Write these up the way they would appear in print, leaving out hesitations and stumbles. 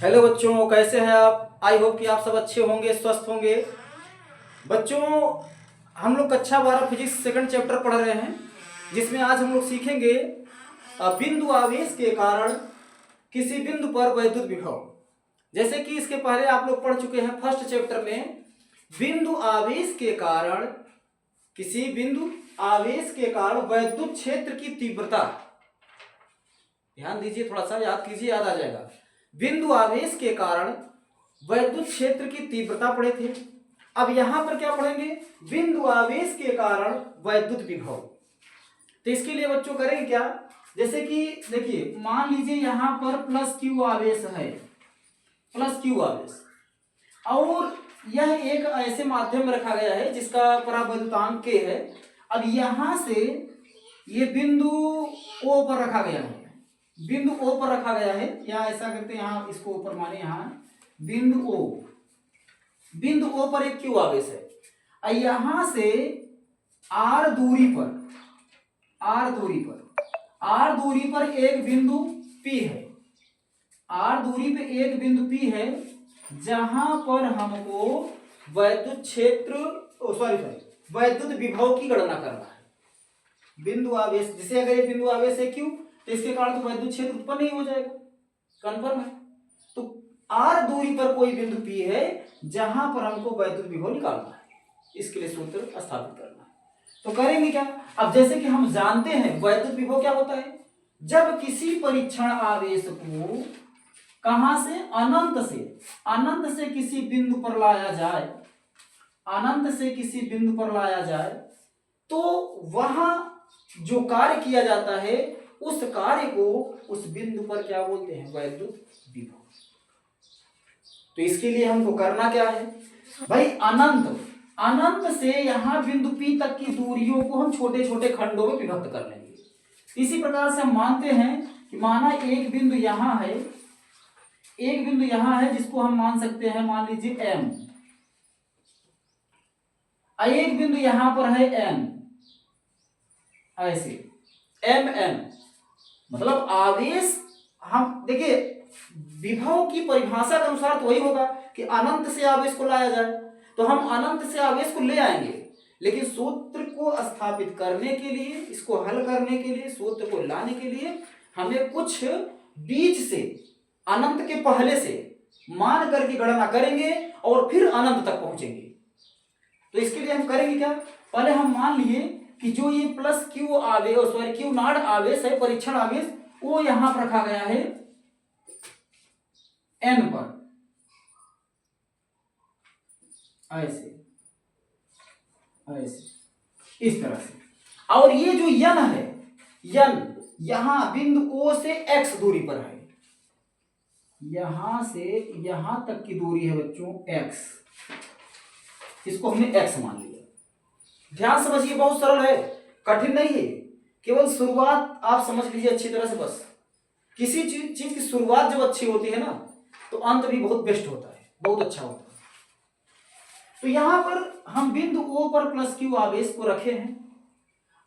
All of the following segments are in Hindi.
हेलो बच्चों, कैसे हैं आप। आई होप कि आप सब अच्छे होंगे, स्वस्थ होंगे। बच्चों, हम लोग कक्षा 12 फिजिक्स सेकंड चैप्टर पढ़ रहे हैं, जिसमें आज हम लोग सीखेंगे बिंदु आवेश के कारण किसी बिंदु पर वैद्युत विभव। जैसे कि इसके पहले आप लोग पढ़ चुके हैं फर्स्ट चैप्टर में, बिंदु आवेश के कारण किसी बिंदु आवेश के कारण वैद्युत क्षेत्र की तीव्रता। ध्यान दीजिए, थोड़ा सा याद कीजिए, याद आ जाएगा। बिंदु आवेश के कारण वैद्युत क्षेत्र की तीव्रता पढ़े थे। अब यहां पर क्या पढ़ेंगे? बिंदु आवेश के कारण वैद्युत विभव। तो इसके लिए बच्चों करेंगे क्या? जैसे कि देखिए, मान लीजिए यहां पर प्लस क्यू आवेश है, प्लस क्यू आवेश, और यह एक ऐसे माध्यम में रखा गया है जिसका परावैद्युतांक K है। अब यहां से ये बिंदु O पर रखा गया है, बिंदु O पर रखा गया है, या ऐसा करते हैं यहाँ इसको ऊपर माने, यहाँ बिंदु O, बिंदु O पर एक क्यू आवेश है। यहां से R दूरी पर, R दूरी पर एक बिंदु P है, R दूरी पे एक बिंदु P है, जहां पर हमको वैद्युत क्षेत्र वैद्युत विभव की गणना करना है। बिंदु आवेश, जिसे अगर ये बिंदु आवेश है Q, तो इसके कारण तो वैद्युत क्षेत्र उत्पन्न नहीं हो जाएगा, कन्फर्म है। तो R दूरी पर कोई बिंदु P है जहां पर हमको वैद्युत विभव निकालना है, इसके लिए सूत्र स्थापित करना है। तो करेंगे क्या? अब जैसे कि हम जानते हैं वैद्युत विभव क्या होता है, जब किसी परीक्षण आवेश को कहां से, अनंत से किसी बिंदु पर लाया जाए, अनंत से किसी बिंदु पर लाया जाए, तो वहां जो कार्य किया जाता है उस कार्य को उस बिंदु पर क्या बोलते हैं? वैद्युत विभव। तो इसके लिए हमको करना क्या है भाई? अनंत से यहां बिंदु P तक की दूरियों को हम छोटे छोटे खंडों में विभक्त कर लेंगे। इसी प्रकार से हम मानते हैं कि माना एक बिंदु यहां है, एक बिंदु यहां है जिसको हम मान सकते हैं, मान लीजिए M, एक बिंदु यहां पर है N, ऐसे MN, मतलब आवेश। हम देखिए, विभव की परिभाषा के अनुसार तो वही होगा कि अनंत से आवेश को लाया जाए, तो हम अनंत से आवेश को ले आएंगे, लेकिन सूत्र को स्थापित करने के लिए, इसको हल करने के लिए, सूत्र को लाने के लिए हमें कुछ बीच से, अनंत के पहले से मान करके गणना करेंगे और फिर अनंत तक पहुंचेंगे। तो इसके लिए हम करेंगे क्या? पहले हम मान लिए कि जो ये प्लस क्यू आवेश, क्यू नॉट आवेश है, परीक्षण आवेश, वो यहां पर रखा गया है N पर, ऐसे ऐसे इस तरह से। और ये जो N है, N यहां बिंदु O से X दूरी पर है, यहां से यहां तक की दूरी है बच्चों X, इसको हमने X मान लिया। ध्यान समझिए, बहुत सरल है, कठिन नहीं है, केवल शुरुआत आप समझ लीजिए अच्छी तरह से। बस किसी चीज की शुरुआत जब अच्छी होती है ना, तो अंत भी बहुत बेस्ट होता है, बहुत अच्छा होता है। तो यहां पर हम बिंदु O पर प्लस क्यू आवेश को रखे हैं,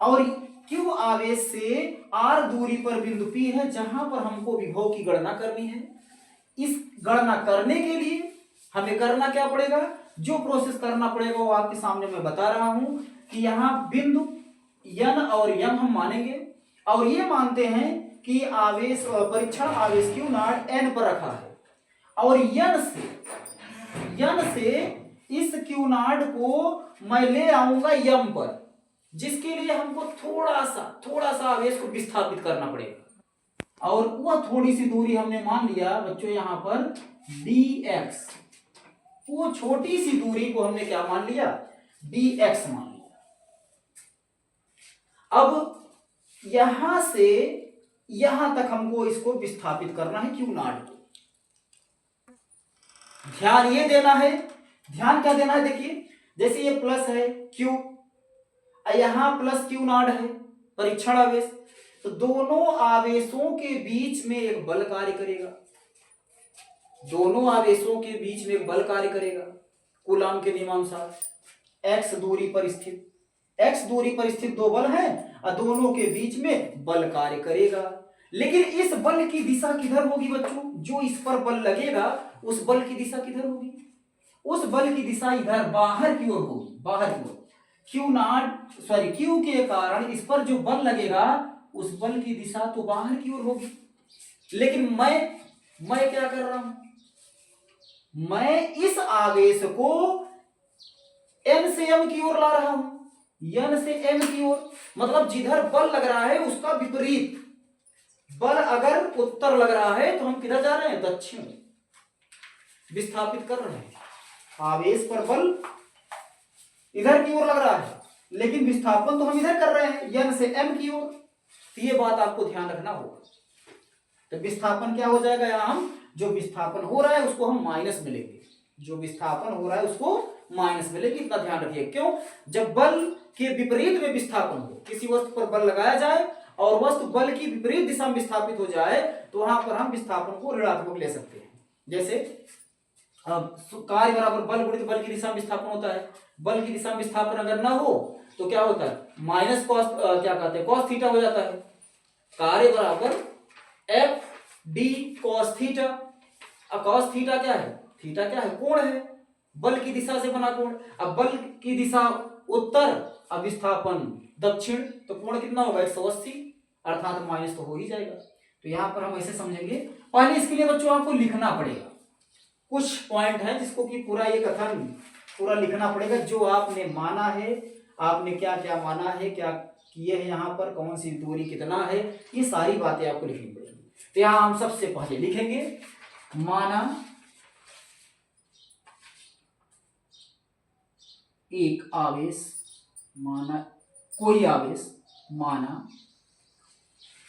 और क्यू आवेश से R दूरी पर बिंदु P है जहां पर हमको विभव की गणना करनी है। इस गणना करने के लिए हमें करना क्या पड़ेगा? जो प्रोसेस करना पड़ेगा वो आपके सामने मैं बता रहा हूं कि यहां बिंदु N और M हम मानेंगे, और ये मानते हैं कि आवेश, परीक्षण आवेश क्यू नॉट N पर रखा है, और N से इस क्यू नॉट को मैं ले आऊंगा M पर, जिसके लिए हमको थोड़ा सा आवेश को विस्थापित करना पड़ेगा। और वह थोड़ी सी दूरी हमने मान लिया बच्चों यहां पर dx, वो छोटी सी दूरी को हमने क्या मान लिया? dx मान लिया। अब यहां से यहां तक हमको इसको विस्थापित करना है क्यू नॉट को। ध्यान ये देना है, ध्यान क्या देना है? देखिए, जैसे ये प्लस है Q, यहां प्लस क्यू नॉट है परीक्षण आवेश, तो दोनों आवेशों के बीच में एक बल कार्य करेगा, दोनों आवेशों के बीच में एक बल कार्य करेगा कूलॉम के नियमानुसार। x दूरी पर स्थित दो बल हैं और दोनों के बीच में बल कार्य करेगा। लेकिन इस बल की दिशा किधर होगी बच्चों? जो इस पर बल लगेगा उस बल की दिशा किधर होगी? उस बल की दिशा इधर बाहर की ओर होगी, बाहर की ओर। क्यू के कारण इस पर जो बल लगेगा उस बल की दिशा तो बाहर की ओर होगी। लेकिन मैं क्या कर रहा हूं? मैं इस आवेश को n से m की ओर ला रहा हूं, n से m की ओर। मतलब जिधर बल लग रहा है उसका विपरीत। बल अगर उत्तर लग रहा है तो हम किधर जा रहे हैं? दक्षिण विस्थापित कर रहे हैं। आवेश पर बल इधर की ओर लग रहा है, लेकिन विस्थापन तो हम इधर कर रहे हैं, n से m की ओर। तो ये बात आपको ध्यान रखना होगा। तो विस्थापन क्या हो जाएगा? यहां हम जो विस्थापन हो रहा है उसको हम माइनस में लेंगे, जो विस्थापन हो रहा है उसको माइनस में लेंगे। इतना ध्यान रखिए। क्यों? जब बल के विपरीत में विस्थापन हो, किसी वस्तु पर बल लगाया जाए और वस्तु बल की विपरीत दिशा में विस्थापित हो जाए तो वहां पर हम विस्थापन को ऋणात्मक ले सकते हैं। जैसे कार्य बराबर बल गुणित बल की दिशा में विस्थापन होता है। बल की दिशा में विस्थापन अगर ना हो तो क्या होता है? माइनस कॉस क्या कहते हैं? कॉस थीटा हो जाता है। कार्य बराबर एफ डी कॉस थीटा। अब कॉस थीटा क्या है? थीटा क्या है? कोण है, बल की दिशा से बना कोण। अब बल की दिशा उत्तर, अब विस्थापन दक्षिण, तो कोण कितना होगा? 180, अर्थात माइनस तो हो ही जाएगा। तो यहां पर हम ऐसे समझेंगे। पहले इसके लिए बच्चों आपको लिखना पड़ेगा, कुछ पॉइंट है जिसको कि पूरा ये कथन पूरा लिखना पड़ेगा। जो आपने माना है, आपने क्या क्या माना है, क्या किए हैं, यहाँ पर कौन सी दूरी कितना है, ये सारी बातें आपको लिखनी पड़ेगी। तो यहाँ हम सबसे पहले लिखेंगे माना एक आवेश, माना कोई आवेश, माना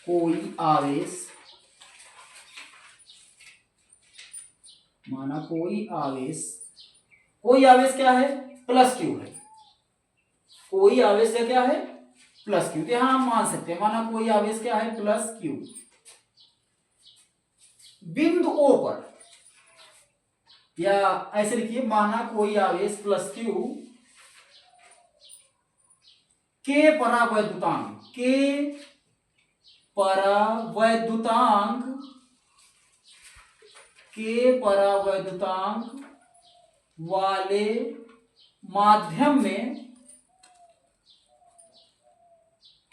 कोई आवेश, माना कोई आवेश। कोई आवेश क्या है? प्लस क्यू है। कोई आवेश क्या है? Plus Q. तो यहां हम मान सकते हैं माना कोई आवेश क्या है? Plus Q. बिंदु O पर, या ऐसे लिखिए माना कोई आवेश प्लस क्यू के परावैद्युतांक, के परावैद्युतांक, के परावैद्युतांक वाले माध्यम में,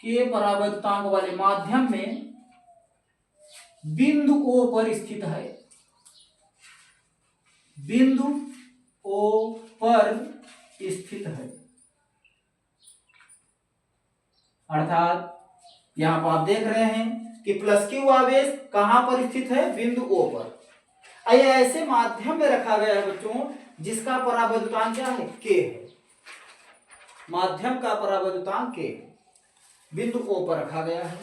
के परावैद्युतांक वाले माध्यम में बिंदु O पर स्थित है। बिंदु O पर स्थित है, अर्थात यहां पर आप देख रहे हैं कि प्लस क्यू आवेश कहां पर स्थित है? बिंदु O पर। ऐसे माध्यम में रखा गया है बच्चों जिसका परावैद्युतांक क्या है? K है। माध्यम का परावैद्युतांक K है, बिंदु O पर रखा गया है।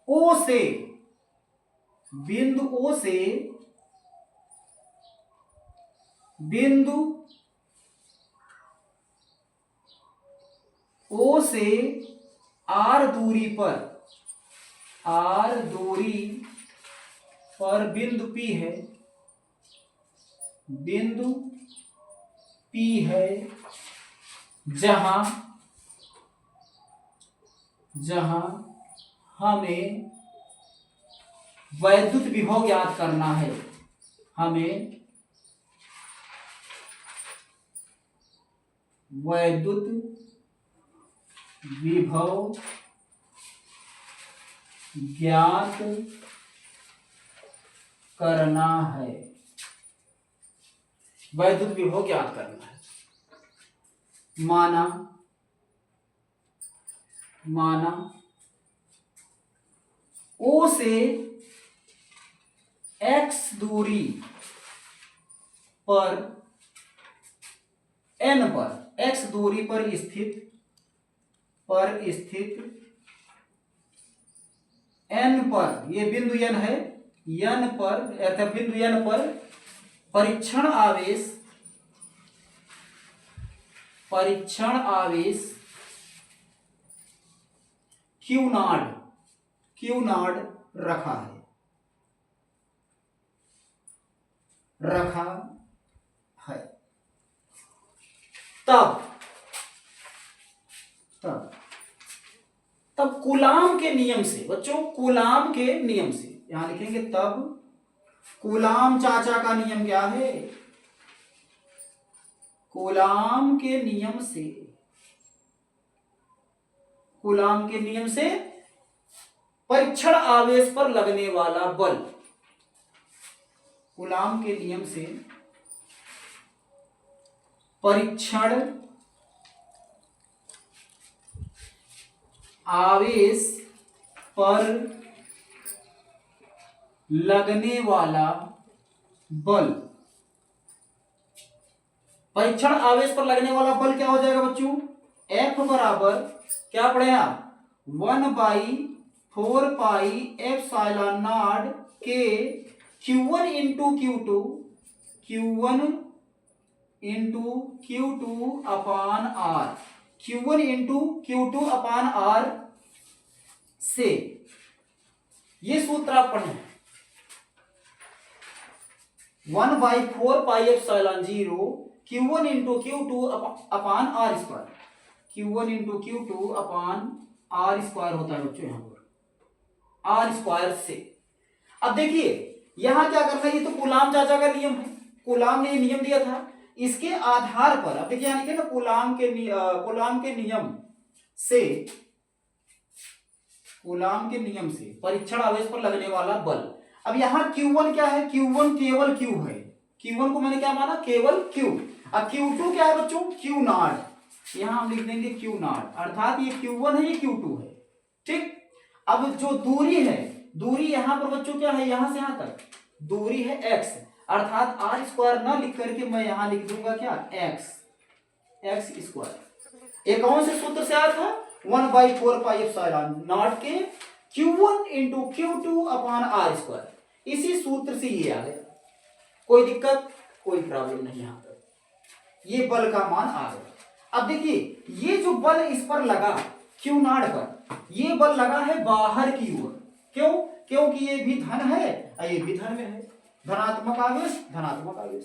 O से, बिंदु O से बिंदु O से R दूरी पर, R दूरी पर बिंदु P है, बिंदु P है, जहां हमें वैद्युत विभव ज्ञात करना है। हमें वैद्युत विभव ज्ञात करना है, वैद्युत विभव ज्ञात करना है। माना O से X दूरी पर, N पर, X दूरी पर स्थित N पर, ये बिंदु N है, N पर अर्थात बिंदु N पर परीक्षण आवेश Q नॉट रखा है। तब कूलाम के नियम से बच्चों, कूलाम के नियम से यहां लिखेंगे तब कूलाम चाचा का नियम क्या है? कूलाम के नियम से, कूलाम के नियम से परीक्षण आवेश पर लगने वाला बल, कूलाम के नियम से परीक्षण आवेश पर लगने वाला बल, परीक्षण आवेश पर लगने वाला बल क्या हो जाएगा बच्चों? F बराबर क्या पढ़े आप? 1/4πε0 के Q1 into Q1 into Q2 अपान R, Q1 इंटू Q2 अपान R से, ये सूत्र आप पढ़े 1/4πε0 Q1 इंटू Q2 अपान R square, Q1 into Q2 अपान R स्क्वायर होता है बच्चों यहां पर, R स्क्वायर से। अब देखिए यहां क्या करना है, ये तो कूलाम चाचा का नियम है, कूलाम ने नियम दिया था, इसके आधार पर अब देखिए यहां लिखे ना कूलाम के नियम से, कूलाम के नियम से परीक्षण आवेश पर लगने वाला बल। अब यहां Q1 क्या है? Q1 केवल Q है, Q1 को मैंने क्या माना? केवल Q। अब Q2 क्या है बच्चों? Q नॉट, यहां हम लिख देंगे Q नॉट, अर्थात ये Q1 है, ये Q2 है, ठीक। अब जो दूरी है, दूरी यहां पर बच्चों क्या है? यहां से यहां तक दूरी है x, अर्थात R स्क्वायर ना लिख करके मैं यहां लिख दूंगा क्या? x square. एक कौन से सूत्र से आया था? 1/4πε0 के Q1 इंटू Q2 अपान R स्क्वायर, इसी सूत्र से ये आ गया। कोई दिक्कत, कोई प्रॉब्लम नहीं, यहां पर ये बल का मान आ गया। अब देखिए ये जो बल इस पर लगा Q नॉट पर, ये बल लगा है बाहर की ओर, क्यों? क्योंकि ये भी धन है और ये भी धन में है, धनात्मक आवेश धनात्मक आवेश,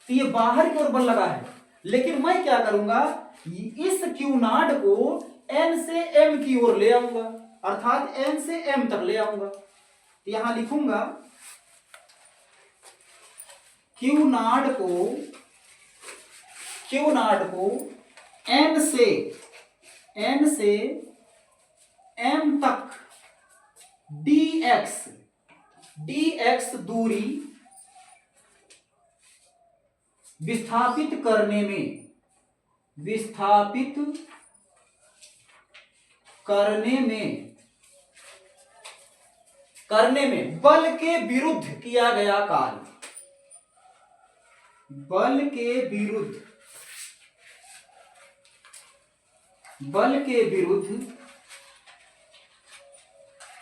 तो ये बाहर की ओर बल लगा है। लेकिन मैं क्या करूंगा, इस Q नॉट को N से M की ओर ले आऊंगा, अर्थात N से M तक ले आऊंगा, तो यहां लिखूंगा Q नॉट को N से M तक dx दूरी विस्थापित करने में बल के विरुद्ध किया गया कार्य, बल के विरुद्ध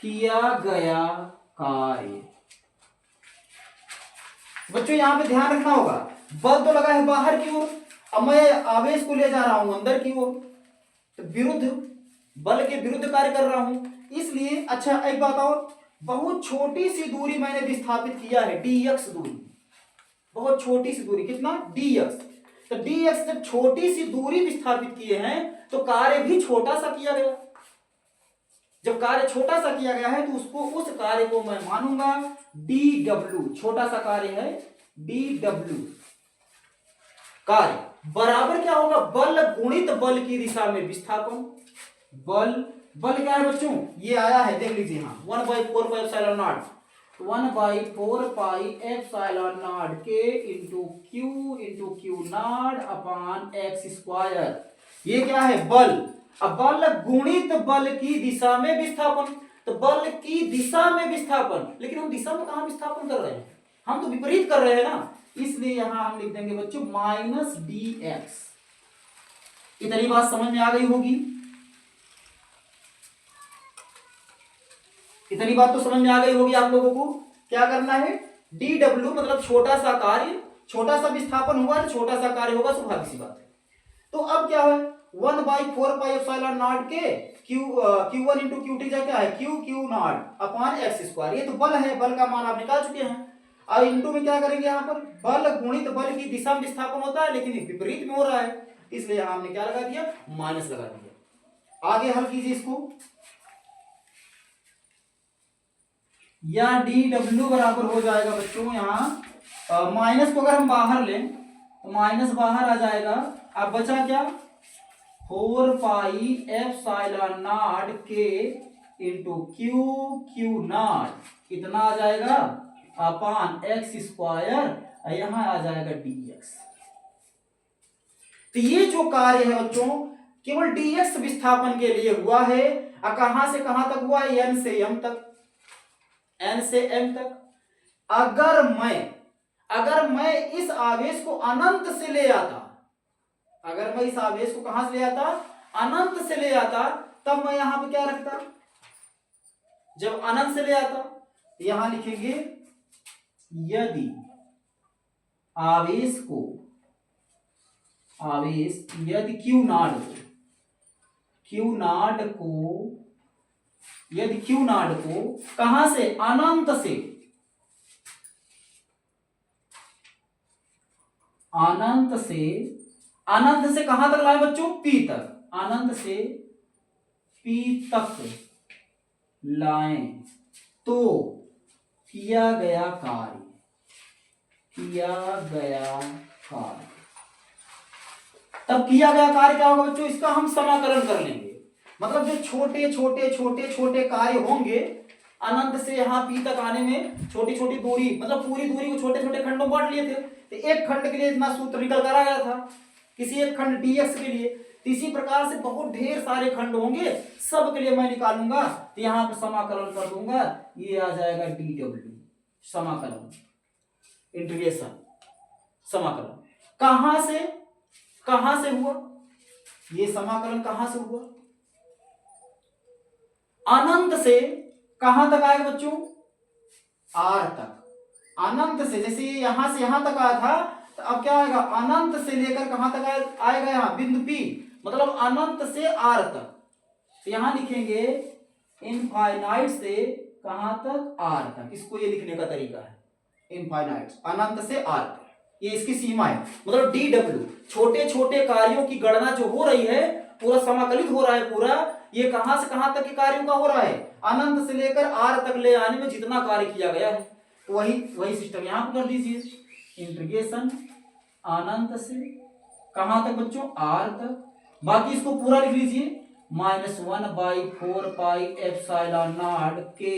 किया गया कार्य। बच्चों यहां पे ध्यान रखना होगा, बल तो लगा है बाहर की ओर, अब मैं आवेश को ले जा रहा हूं अंदर की ओर, तो विरुद्ध, बल के विरुद्ध कार्य कर रहा हूं, इसलिए। अच्छा एक बात और, बहुत छोटी सी दूरी मैंने विस्थापित किया है, dx दूरी, बहुत छोटी सी दूरी, कितना? dx। तो dx जब छोटी सी दूरी विस्थापित किए हैं तो कार्य भी छोटा सा किया गया। जब कार्य छोटा सा किया गया है तो उस कार्य को मैं मानूंगा dw, छोटा सा कार्य है dw कार्य, बराबर क्या होगा? बल गुणित बल की दिशा में विस्थापन। बल क्या है बच्चों? ये आया है, देख लीजिए यहां 1/4πε0, 1/4πε0 के into Q not upon x square, ये क्या है? बल। अब बल गुणित बल की दिशा में विस्थापन, तो बल की दिशा में विस्थापन, लेकिन हम दिशा में कहां विस्थापन कर रहे हैं? हम तो विपरीत कर रहे हैं ना, इसलिए यहां हम लिख देंगे बच्चों -dx। इतनी बात समझ में आ गई होगी, इतनी बात तो समझ में आ गई होगी आप लोगों को। क्या करना है? dw मतलब छोटा सा कार्य, छोटा सा विस्थापन हुआ तो छोटा सा कार्य होगा, स्वाभाविक सी बात है। तो अब क्या है? 1/4πε0 के Q1 इंटू Q2 क्या है? Q not upon x square, ये तो बल है, बल का मान आप निकाल चुके हैं। अब इंटू में क्या करेंगे? यहाँ पर बल गुणित बल की दिशा में विस्थापन होता है, लेकिन विपरीत में हो रहा है, इसलिए यहां हमने क्या लगा दिया? माइनस लगा दिया। आगे हल कीजिए इसको, या डी डब्ल्यू बराबर हो जाएगा बच्चों यहाँ माइनस को अगर हम बाहर लें तो माइनस बाहर आ जाएगा। अब बचा क्या 4 पाई एप्सिलॉन नॉट के इंटू क्यू क्यू नॉट कितना आ जाएगा अपान एक्स स्क्वायर यहाँ आ जाएगा dx। तो ये जो कार्य है बच्चों केवल dx विस्थापन के लिए हुआ है। कहां से कहां तक हुआ है n से m तक, n से m तक। अगर मैं इस आवेश को अनंत से ले आता, अगर मैं इस आवेश को कहां से ले आता अनंत से ले आता, तब मैं यहां पे क्या रखता, जब अनंत से ले आता यहां लिखेंगे यदि आवेश यदि क्यू नॉट को कहां से अनंत से कहां तक लाए बच्चों P तक, अनंत से P तक लाएं तो किया गया कार्य तब किया गया कार्य क्या होगा बच्चों, इसका हम समाकलन कर लेंगे। मतलब जो छोटे कार्य होंगे अनंत से यहाँ P तक आने में छोटी दूरी, मतलब पूरी दूरी को छोटे खंडों में बांट लिए थे। तो एक खंड के लिए इतना सूत्र निकल कर आया था किसी एक खंड dx के लिए। तो इसी प्रकार से बहुत ढेर सारे खंड होंगे, सब के लिए मैं निकालूंगा तो यहाँ पे समाकलन कर दूंगा, ये आ जाएगा dw समाकलन, इंटीग्रेशन समाकलन। कहां से हुआ ये समाकलन, कहां से हुआ अनंत से कहां तक आएगा बच्चों r तक। अनंत से जैसे यहां से यहां तक आया था, तो अब क्या आएगा अनंत से लेकर कहां तक आएगा यहाँ बिंदु P, मतलब अनंत से r तक। तो यहां लिखेंगे इनफाइनाइट से कहां तक r तक, इसको ये लिखने का तरीका है इनफाइनाइट अनंत से r तक, ये इसकी सीमा है। मतलब dw छोटे कार्यों की गणना जो हो रही है, पूरा समाकलित हो रहा है पूरा, ये कहां से कहां तक के कार्यों का हो रहा है, अनंत से लेकर r तक ले आने में जितना कार्य किया गया है वही सिस्टम यहां पर कर दीजिए। इंटीग्रेशन अनंत से कहां तक बच्चों r तक, बाकी इसको पूरा लिख लीजिए -1/4 पाई एप्सिलॉन नॉट के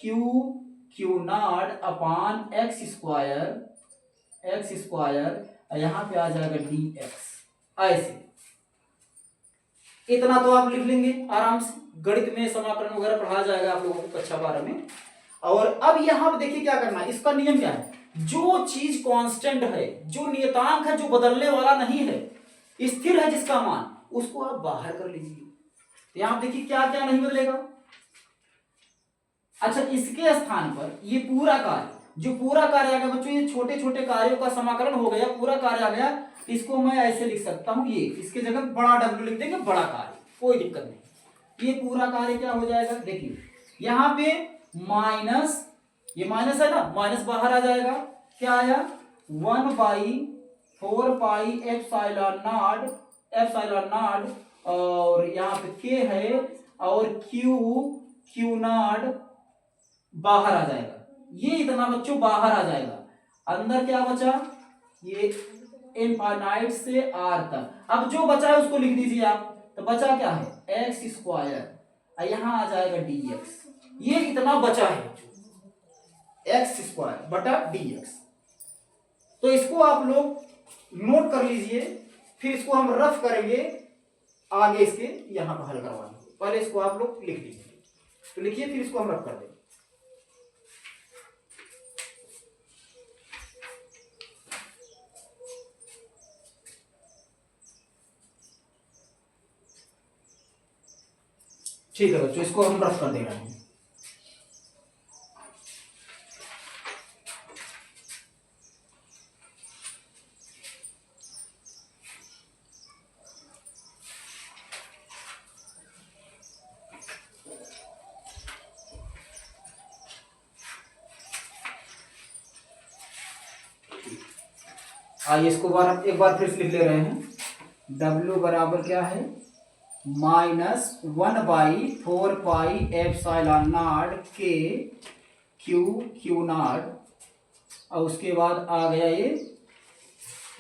Q not upon x square यहां पे आ जाएगा dx। ऐसे इतना तो आप लिख लेंगे आराम से, गणित में समाकलन वगैरह पढ़ाया जाएगा आप लोगों को कक्षा 12 में। और अब यहां पे देखिए क्या करना है, इसका नियम क्या है, जो चीज कांस्टेंट है, जो नियतांक है, जो बदलने वाला नहीं है, स्थिर है जिसका मान, उसको आप बाहर कर लीजिए। तो यहां देखिए क्या क्या नहीं बदलेगा। अच्छा, इसके स्थान पर ये पूरा कार्य आ गया बच्चों, ये छोटे कार्यों का समाकलन हो गया, पूरा कार्य आ गया। इसको मैं ऐसे लिख सकता हूं, ये इसके जगह बड़ा W लिख देंगे, बड़ा कार्य, कोई दिक्कत नहीं। ये पूरा कार्य क्या हो जाएगा, देखिए यहां पे माइनस, ये माइनस है ना, माइनस बाहर आ जाएगा, क्या आया 1/4 पाई एप्सिलॉन नॉट और यहाँ पे k है और क्यू नॉट बाहर आ जाएगा। ये इतना बच्चों बाहर आ जाएगा, अंदर क्या बचा, ये इनफाइनाइट से r तक। अब जो बचा है उसको लिख दीजिए आप, तो बचा क्या है एक्स स्क्वायर, यहां आ जाएगा dx। ये इतना बचा है एक्स स्क्वायर बटा dx। तो इसको आप लोग नोट कर लीजिए, फिर इसको हम रफ करेंगे आगे इसके यहां पर हल करवाएंगे। पहले इसको आप लोग लिख दीजिए, तो लिखिए फिर इसको हम रफ कर देंगे। ठीक है बच्चों, इसको हम रफ कर दे रहे हैं। आइए इसको एक बार फिर से लिख ले रहे हैं। W बराबर क्या है माइनस 1/4 पाई एप्सिलॉन नॉट के क्यू नॉट, और उसके बाद आ गया ये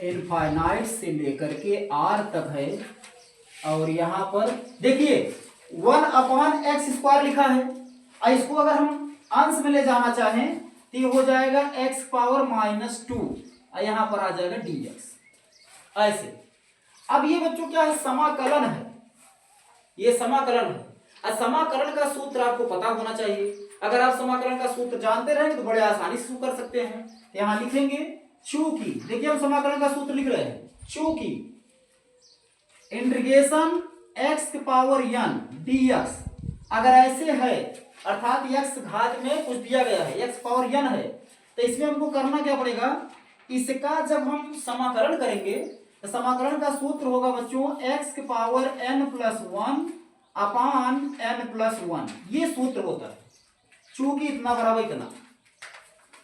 इनफाइनाइट से लेकर के आर तक है। और यहाँ पर देखिए 1/x² लिखा है, और इसको अगर हम अंश में ले जाना चाहें तो ये हो जाएगा x⁻⁻2, और यहाँ पर आ जाएगा dx ऐसे। अब ये बच्चों क्या है, समाकलन है, ये समाकलन है। और समाकलन का सूत्र आपको पता होना चाहिए। अगर आप समाकलन का सूत्र जानते रहेंगे तो बड़े आसानी से कर सकते हैं। यहां लिखेंगे चूंकि, देखिए हम समाकलन का सूत्र लिख रहे हैं, चूंकि इंटीग्रेशन x⁻n dx अगर ऐसे है, अर्थात x घात में कुछ दिया गया है, x⁻n है, तो इसमें हमको करना क्या पड़ेगा, इसका जब हम समाकलन करेंगे तो समाकलन का सूत्र होगा बच्चों x⁻n+1/n+1, ये सूत्र होता है, चूंकि इतना बराबर इतना।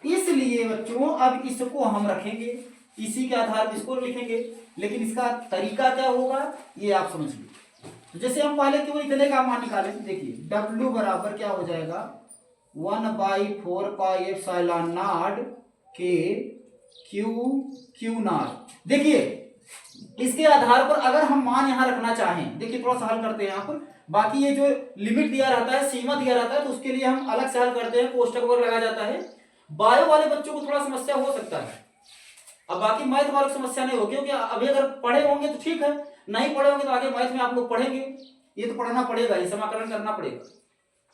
इसलिए बच्चों अब इसको हम रखेंगे, इसी के आधार पर इसको लिखेंगे, लेकिन इसका तरीका क्या होगा ये आप समझिए। तो जैसे हम पहले केवल इतने का मान निकाले, देखिए W बराबर क्या हो जाएगा 1/4 पाई एप्सिलॉन नॉट के क्यू नॉट। देखिए इसके आधार पर अगर हम मान यहां रखना चाहें, देखिए थोड़ा सा हल करते हैं यहाँ पर, बाकी ये जो लिमिट दिया रहता है, सीमा दिया रहता है, तो उसके लिए हम अलग से हल करते हैं, कोष्टक वगैरह लगाया जाता है। बायो वाले बच्चों को थोड़ा समस्या हो सकता है, अब बाकी मैथ वाले समस्या नहीं होगी, क्योंकि अभी अगर पढ़े होंगे तो ठीक है, नहीं पढ़े होंगे तो आगे मैथ में आप लोग पढ़ेंगे, ये तो पढ़ना पड़ेगा, ये समाकलन करना पड़ेगा।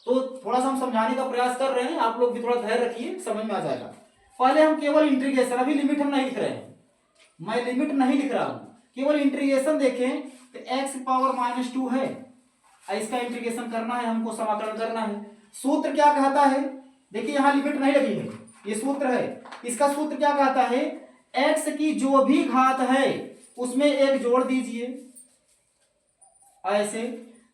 तो थोड़ा सा हम समझाने का प्रयास कर रहे हैं, आप लोग भी थोड़ा धैर्य रखिए, समझ में आ जाएगा। पहले हम केवल इंटीग्रेशन, अभी लिमिट हम नहीं लिख रहे हैं, मैं लिमिट नहीं लिख रहा हूं, केवल इंटीग्रेशन देखें तो x⁻⁻2 है, इसका इंटीग्रेशन करना है हमको, समाकलन करना है। सूत्र क्या कहता है, देखिए यहां लिमिट नहीं लगी है, ये सूत्र है, इसका सूत्र क्या कहता है, x की जो भी घात है उसमें एक जोड़ दीजिए ऐसे।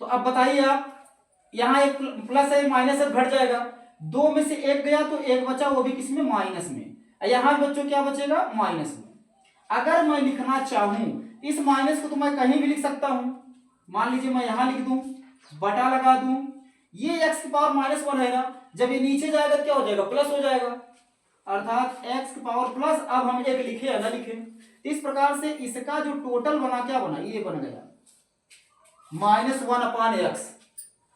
तो अब बताइए आप, यहां एक प्लस है माइनस है, घट जाएगा, दो में से एक गया तो एक बचा, वो भी किसमें, माइनस में, यहां बच्चों क्या बचेगा, माइनस में। अगर मैं लिखना चाहूं इस माइनस को तो मैं कहीं भी लिख सकता हूं, मान लीजिए मैं यहां लिख दूं, बटा लगा दूं, ये x⁻⁻1 है ना, जब ये नीचे जाएगा तो क्या हो जाएगा, प्लस हो जाएगा, अर्थात x⁻+, अब हम एक लिखे या ना लिखे, इस प्रकार से इसका जो टोटल बना क्या बना, ये बन गया -1/x।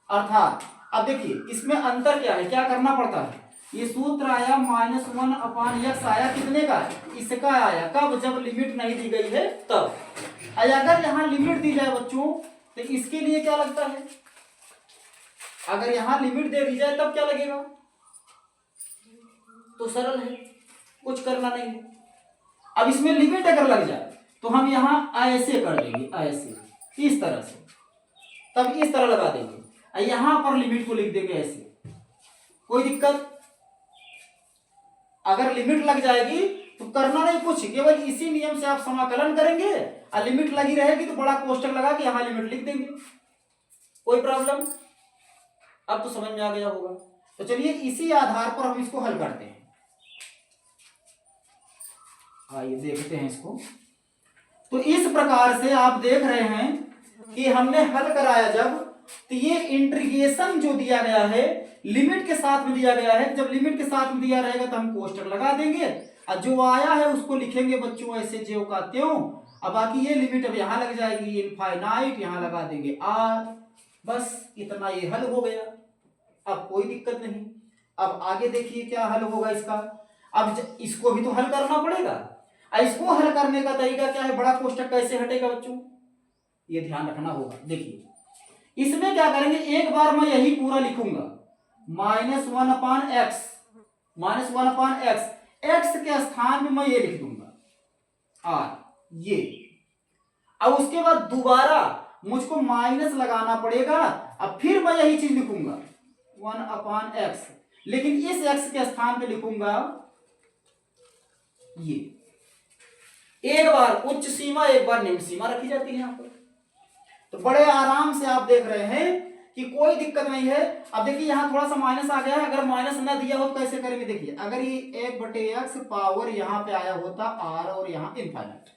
अर्थात अब देखिए इसमें अंतर क्या है, क्या करना पड़ता है, ये सूत्र आया -1/x आया, कितने का, इसका आया, कब, जब लिमिट नहीं दी गई है तब। अगर यहां लिमिट दी जाए बच्चों तो इसके लिए क्या लगता है, अगर यहां लिमिट दे दी जाए तब क्या लगेगा, तो सरल है, कुछ करना नहीं है। अब इसमें लिमिट अगर लग जाए तो हम यहां ऐसे कर देंगे, ऐसे इस तरह से, तब इस तरह लगा देंगे, यहां पर लिमिट को लिख देंगे ऐसे, कोई दिक्कत। अगर लिमिट लग जाएगी तो करना नहीं कुछ, केवल इसी नियम से आप समाकलन करेंगे, और लिमिट लगी रहेगी तो बड़ा कोष्टक लगा के यहां लिमिट लिख देंगे, कोई प्रॉब्लम। अब तो समझ में आ गया होगा। तो चलिए इसी आधार पर हम इसको हल करते हैं, आइए देखते हैं इसको। तो इस प्रकार से आप देख रहे हैं कि हमने हल कराया जब, तो ये इंटीग्रेशन जो दिया गया है लिमिट के साथ में दिया गया है, जब लिमिट के साथ में दिया रहेगा तो हम कोष्टक लगा देंगे, और जो आया है उसको लिखेंगे बच्चों ऐसे ज्यों का त्यों। अब बाकी ये लिमिट अब यहां लग जाएगी इनफाइनाइट, यहां लगा देंगे r, बस इतना, ये हल हो गया, अब कोई दिक्कत नहीं। अब आगे देखिए क्या हल होगा इसका, अब इसको भी तो हल करना पड़ेगा, इसको हल करने का तरीका क्या है, बड़ा कोष्टक कैसे हटेगा बच्चों, ये ध्यान रखना होगा। देखिए इसमें क्या करेंगे, एक बार मैं यही पूरा लिखूंगा, -1/x, -1/x, x के स्थान में मैं ये लिख दूंगा r, ये। अब उसके बाद दोबारा मुझको माइनस लगाना पड़ेगा, अब फिर मैं यही चीज लिखूंगा 1/x, लेकिन इस x के स्थान पे लिखूंगा ये। एक बार उच्च सीमा, एक बार निम्न सीमा रखी जाती है यहां पर, तो बड़े आराम से आप देख रहे हैं कि कोई दिक्कत नहीं है। अब देखिए यहां थोड़ा सा माइनस आ गया है, अगर माइनस ना दिया हो तो कैसे करेंगे, देखिए अगर ये 1/x पावर यहां पे आया होता r और यहां इनफाइनाइट,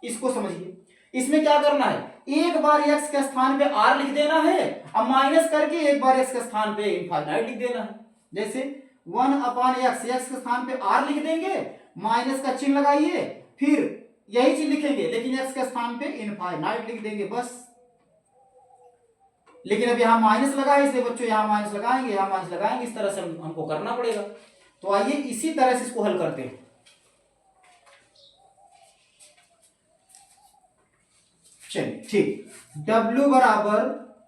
इसको समझिए, इसमें क्या करना है, एक बार x के स्थान पे r लिख देना है, अब माइनस करके एक बार x के स्थान पे इनफाइनाइट लिख देना है। जैसे 1/x, x के स्थान पे r लिख देंगे, माइनस का चिन्ह लगाइए, फिर यही चीज लिखेंगे लेकिन x के स्थान पे इनफाइनाइट लिख देंगे बस। लेकिन अब यहां माइनस लगा है इसलिए बच्चों यहां माइनस लगाएंगे, यहां माइनस लगाएंगे, इस तरह से हमको करना पड़ेगा। तो आइए इसी तरह से इसको हल करते हैं। चलिए ठीक, W बराबर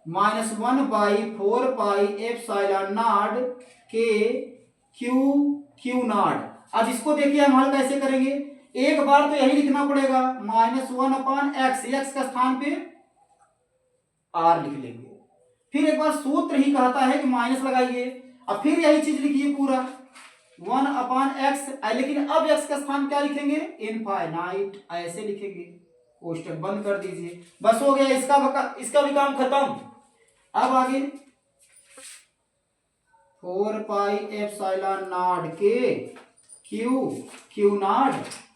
-1/4πε0 के क्यू नॉट। अब इसको देखिए हम हल कैसे करेंगे, एक बार तो यही लिखना पड़ेगा -1/x, x का स्थान पे r लिख लेंगे, फिर एक बार सूत्र ही कहता है कि माइनस लगाइए, अब फिर यही चीज लिखिए पूरा 1/x, लेकिन अब x का स्थान क्या लिखेंगे, इनफाइनाइट, ऐसे लिखेंगे, कोष्टक बंद कर दीजिए, बस हो गया, इसका भी काम खत्म। अब आगे 4πε0 के क्यू नॉट।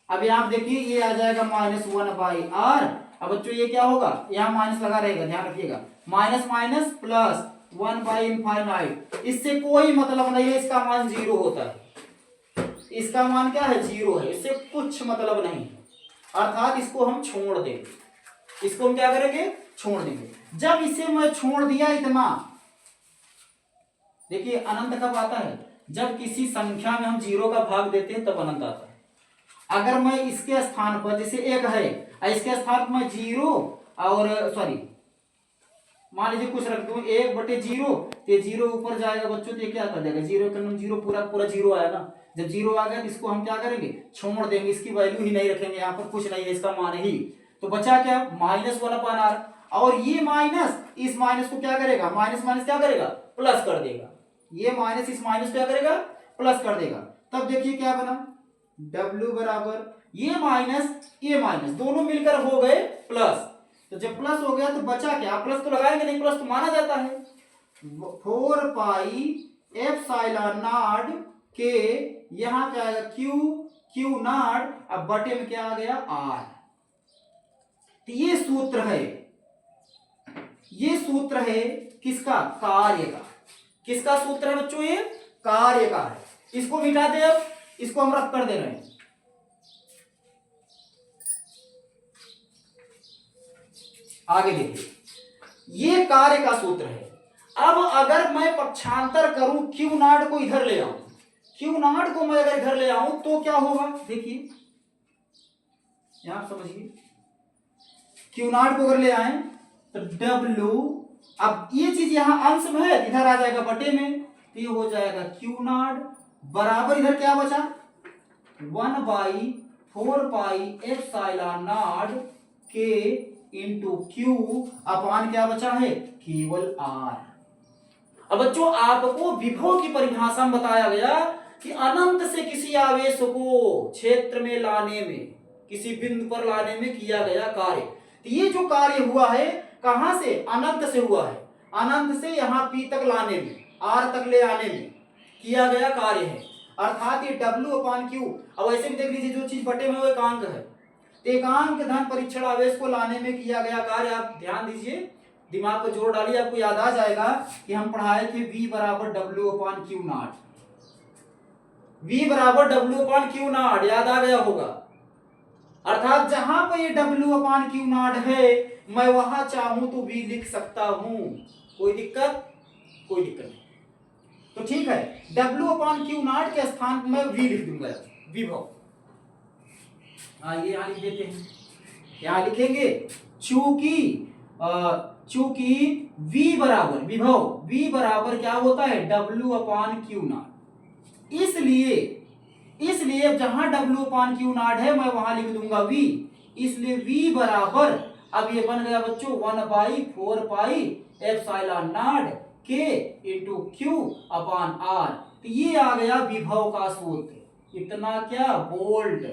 अब यहां देखिए ये आ जाएगा -1/r। अब बच्चों ये क्या होगा, यहां माइनस लगा रहेगा, ध्यान रखिएगा, माइनस माइनस प्लस 1/इनफाइनाइट, इससे कोई मतलब नहीं है, इसका मान 0 होता है, इसका मान क्या है, 0 है, इससे कुछ मतलब नहीं, अर्थात इसको हम छोड़ देंगे, इसको हम क्या करेंगे, छोड़ देंगे। जब इसे मैं छोड़ दिया इतना, देखिए अनंत कब आता है, जब किसी संख्या में हम 0 का भाग देते हैं तब अनंत आता है। अगर मैं इसके स्थान पर, जैसे 1 है, इसके स्थान पर मैं 0 और सॉरी मान लीजिए कुछ रख दूं 1/0, तो 0 ऊपर जाएगा बच्चों, तो ये क्या कर देगा, 0 का नाम 0, पूरा 0 आया ना। जब 0 आ गया तो इसको हम क्या करेंगे, छोड़ देंगे, इसकी वैल्यू ही नहीं रखेंगे, यहाँ पर कुछ नहीं है, इसका मान ही। तो बचा क्या, -1/r, और ये माइनस इस माइनस को क्या करेगा, माइनस माइनस क्या करेगा, प्लस कर देगा, ये माइनस इस माइनस क्या करेगा, प्लस कर देगा। तब देखिए क्या बना, W बराबर ये माइनस दोनों मिलकर हो गए प्लस। तो जब प्लस हो गया तो बचा क्या, प्लस तो लगाएंगे नहीं, प्लस तो माना जाता है, 4πε0 के यहां क्या आएगा, क्यू नॉट, अब बटे में क्या आ गया, r। तो ये सूत्र है किसका, कार्य का। किसका सूत्र है बच्चों, ये कार्य का है। इसको मिटा दे, अब इसको हम रख कर दे रहे हैं। आगे देखिए, ये कार्य का सूत्र है। अब अगर मैं पक्षांतर करूं, क्यू नॉट को इधर ले आऊं, क्यू नॉट को मैं अगर इधर ले आऊं तो क्या होगा, देखिए यहां समझिए, क्यू नॉट को अगर ले आए तो W, अब ये चीज यहां अंश में है, इधर आ जाएगा बटे में, तो ये हो जाएगा क्यू नॉट बराबर, इधर क्या बचा, 1/4πε0 के इंटू क्यू अपान क्या बचा है, केवल r। अब बच्चों आपको विभव की परिभाषा में बताया गया कि अनंत से किसी आवेश को क्षेत्र में लाने में, किसी बिंदु पर लाने में किया गया कार्य। तो ये जो कार्य हुआ है कहां से, अनंत से हुआ है, अनंत से यहाँ P तक लाने में, R तक ले आने में किया गया कार्य है, अर्थात ये W/Q। अब ऐसे भी देख लीजिए, जो चीज बटे में वो एकांक है, तो एकांक धन परीक्षण आवेश को लाने में किया गया कार्य। आप ध्यान दीजिए, दिमाग को जोड़ डालिए, आपको याद आ जाएगा कि हम पढ़ाए थे V बराबर W/Q नॉट, V बराबर W/Q नॉट, याद आ गया होगा। अर्थात जहां पर ये W/Q नॉट है, मैं वहां चाहूं तो V लिख सकता हूं, कोई दिक्कत नहीं। तो ठीक है, W/Q नॉट के स्थान पर मैं V लिख दूंगा, विभव। ये यहां लिख देते हैं, यहां लिखेंगे चूंकि V बराबर विभव, V बराबर क्या होता है, W/Q नॉट, इसलिए जहां W/Q नॉट है मैं वहां लिख दूंगा V, इसलिए V बराबर, अब ये बन गया बच्चों 1/4πε0 के इंटू क्यू अपान r। तो ये आ गया विभव का सूत्र, इतना क्या बोल्ड।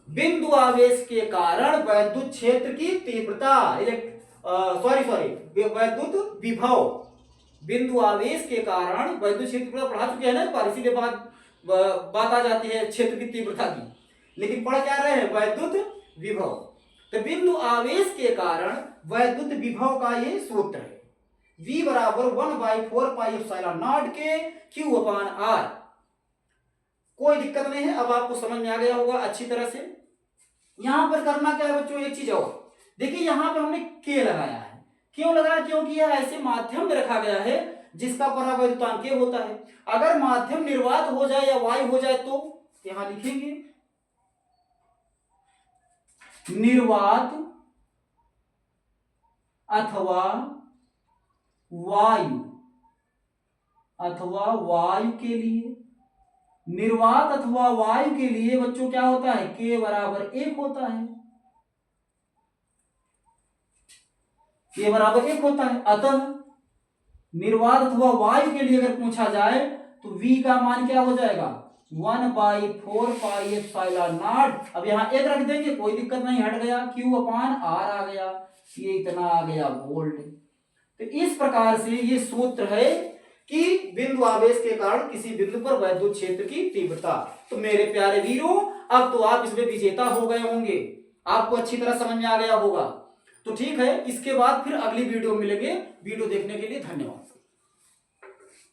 बिंदु आवेश के कारण वैद्युत क्षेत्र की तीव्रता, वैद्युत विभव, बिंदु आवेश के कारण वैद्युत क्षेत्र पढ़ा चुके हैं ना एक बार, इसीलिए बात आ जाती है क्षेत्र की तीव्रता की, लेकिन पढ़ क्या रहे हैं, वैद्युत विभव। तो बिंदु आवेश के कारण वैद्युत विभव का ये सूत्र है, V बराबर 1/4πε0 के Q/R। कोई दिक्कत नहीं है, अब आपको समझ में आ गया होगा अच्छी तरह से। यहां पर करना क्या है बच्चों, एक चीज और देखिए, यहां पर हमने K लगाया है। क्यों लगाया, क्योंकि यह ऐसे माध्यम में रखा गया है जिसका परावैद्युतांक K होता है। अगर माध्यम निर्वात हो जाए या वायु हो जाए तो यहां लिखेंगे निर्वात अथवा वायु के लिए, निर्वात अथवा वायु के लिए बच्चों क्या होता है, K बराबर 1 होता है, K बराबर 1 होता है। अतः निर्वात अथवा वायु के लिए अगर पूछा जाए तो V का मान क्या हो जाएगा, 1/4πε0। अब यहाँ 1 रख देंगे, कोई दिक्कत नहीं, हट गया, Q/R आ गया, ये इतना आ गया वोल्ट। तो इस प्रकार से ये सूत्र है कि बिंदु आवेश के कारण किसी बिंदु पर वैद्युत क्षेत्र की तीव्रता। तो मेरे प्यारे वीरों, अब तो आप इसमें विजेता हो गए होंगे, आपको अच्छी तरह समझ में आ गया होगा। तो ठीक है, इसके बाद फिर अगली वीडियो मिलेंगे। वीडियो देखने के लिए धन्यवाद।